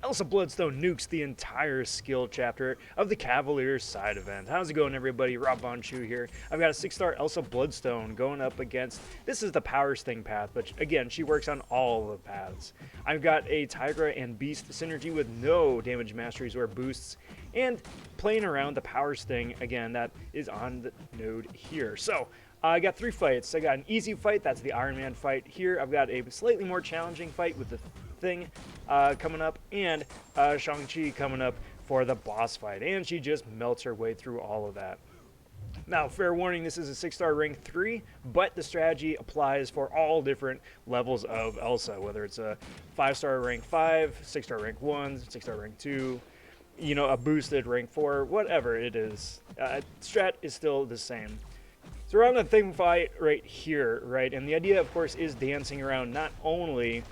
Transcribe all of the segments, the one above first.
Elsa Bloodstone nukes the entire skill chapter of the Cavaliers side event. How's it going, everybody? robvonshoe here. I've got a 6-star Elsa Bloodstone going up against, this is the Power Sting path, but again, she works on all the paths. I've got a Tigra and Beast synergy with no damage masteries or boosts, and playing around the Power Sting, again, that is on the node here. So, I got 3 fights. I got an easy fight, that's the Iron Man fight. Here, I've got a slightly more challenging fight with the Thing coming up, and Shang Chi coming up for the boss fight, and she just melts her way through all of that. Now, fair warning, this is a 6-star rank 3, but the strategy applies for all different levels of Elsa, whether it's a 5-star rank 5, 6-star rank 1, 6-star rank 2, you know, a boosted rank 4, whatever it is. Strat is still the same. So we're on the Thing fight right here, right? And the idea, of course, is dancing around not only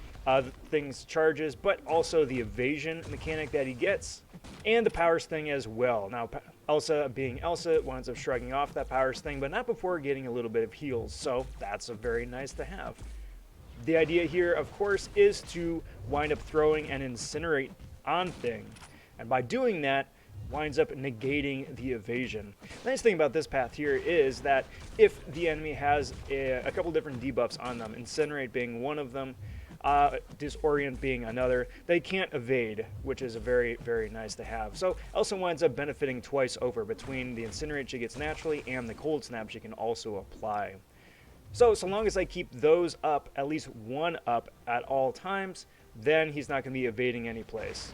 Thing's charges, but also the evasion mechanic that he gets, and the Power Sting as well. Now, Elsa, being Elsa, winds up shrugging off that Power Sting, but not before getting a little bit of heals, so that's a very nice to have. The idea here, of course, is to wind up throwing and incinerate on Thing, and by doing that, winds up negating the evasion. The nice thing about this path here is that if the enemy has a couple different debuffs on them, incinerate being one of them, disorient being another, they can't evade, which is a very, very nice to have. So Elsa winds up benefiting twice over between the incinerate she gets naturally and the cold snap she can also apply. So long as I keep those up, at least one up at all times, then he's not going to be evading any place.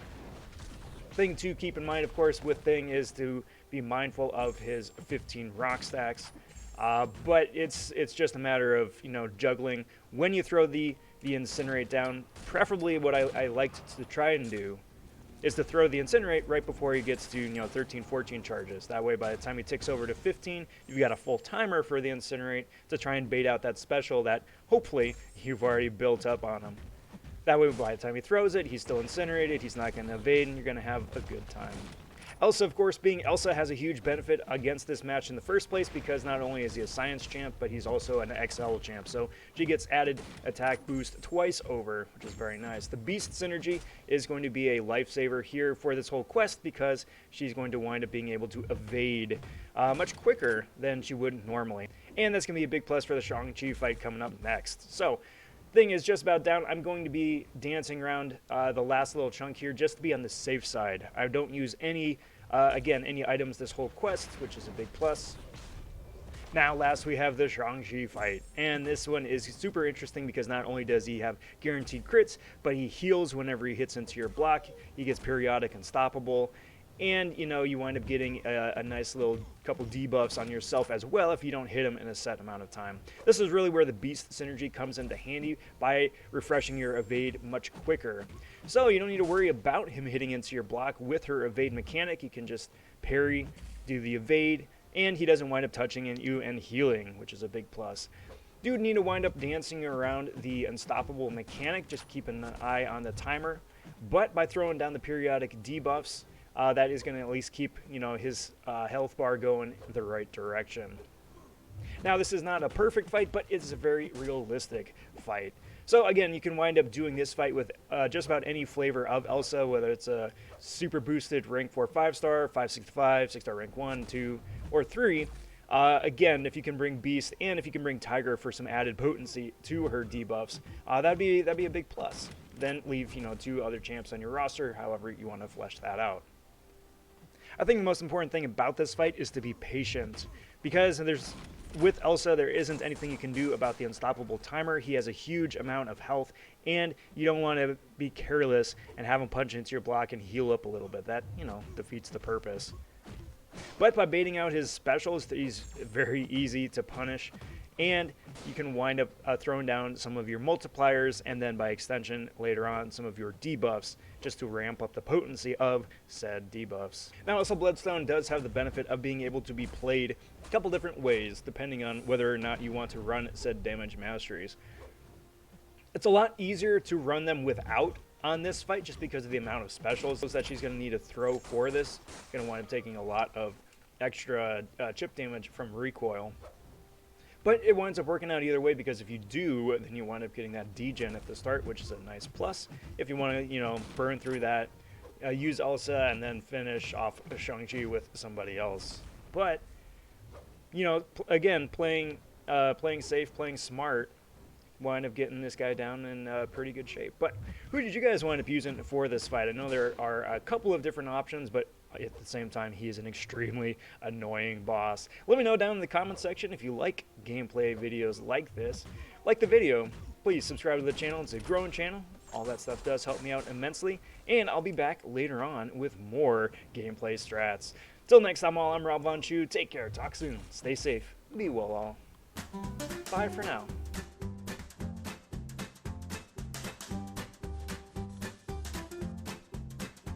Thing to keep in mind, of course, with Thing is to be mindful of his 15 rock stacks. But it's just a matter of, you know, juggling when you throw the incinerate down. Preferably what I like to try and do is to throw the incinerate right before he gets to, you know, 13, 14 charges. That way, by the time he ticks over to 15, you've got a full timer for the incinerate to try and bait out that special that hopefully you've already built up on him. That way, by the time he throws it, he's still incinerated, he's not going to evade, and you're going to have a good time. Elsa, of course, being Elsa, has a huge benefit against this match in the first place because not only is he a science champ, but he's also an XL champ. So she gets added attack boost twice over, which is very nice. The Beast synergy is going to be a lifesaver here for this whole quest because she's going to wind up being able to evade much quicker than she would normally. And that's going to be a big plus for the Shang Chi fight coming up next. So, Thing is just about down. I'm going to be dancing around the last little chunk here just to be on the safe side. I don't use any, again, any items this whole quest, which is a big plus. Now, last we have the Shang Chi fight, and this one is super interesting because not only does he have guaranteed crits, but he heals whenever he hits into your block. He gets periodic unstoppable, and, you know, you wind up getting a nice little couple debuffs on yourself as well if you don't hit him in a set amount of time. This is really where the Beast synergy comes into handy by refreshing your evade much quicker. So you don't need to worry about him hitting into your block with her evade mechanic. You can just parry, do the evade, and he doesn't wind up touching you and healing, which is a big plus. You would need to wind up dancing around the unstoppable mechanic, just keep an eye on the timer, but by throwing down the periodic debuffs, that is going to at least keep, you know, his health bar going the right direction. Now, this is not a perfect fight, but it's a very realistic fight. So again, you can wind up doing this fight with just about any flavor of Elsa, whether it's a super boosted rank 4 5-star, 565, 6-star rank 1, 2, or 3. Again, if you can bring Beast and if you can bring Tiger for some added potency to her debuffs, that'd be a big plus. Then leave, you know, 2 other champs on your roster, however you want to flesh that out. I think the most important thing about this fight is to be patient, because with Elsa, there isn't anything you can do about the unstoppable timer. He has a huge amount of health, and you don't want to be careless and have him punch into your block and heal up a little bit. That, you know, defeats the purpose. But by baiting out his specials, he's very easy to punish, and you can wind up throwing down some of your multipliers, and then by extension, later on, some of your debuffs, just to ramp up the potency of said debuffs. Now, Elsa Bloodstone does have the benefit of being able to be played a couple different ways, depending on whether or not you want to run said damage masteries. It's a lot easier to run them without on this fight, just because of the amount of specials that she's going to need to throw for this. Going to wind up taking a lot of extra chip damage from recoil. But it winds up working out either way, because if you do, then you wind up getting that degen at the start, which is a nice plus. If you want to, you know, burn through that use Elsa and then finish off Shang Chi with somebody else. But you know, again, playing safe, playing smart, wind up getting this guy down in pretty good shape. But who did you guys wind up using for this fight? I know there are a couple of different options, but at the same time, he is an extremely annoying boss. Let me know down in the comment section if you like gameplay videos like this. Like the video, please subscribe to the channel. It's a growing channel. All that stuff does help me out immensely. And I'll be back later on with more gameplay strats. Till next time, all, I'm robvonshoe. Take care. Talk soon. Stay safe. Be well, all. Bye for now.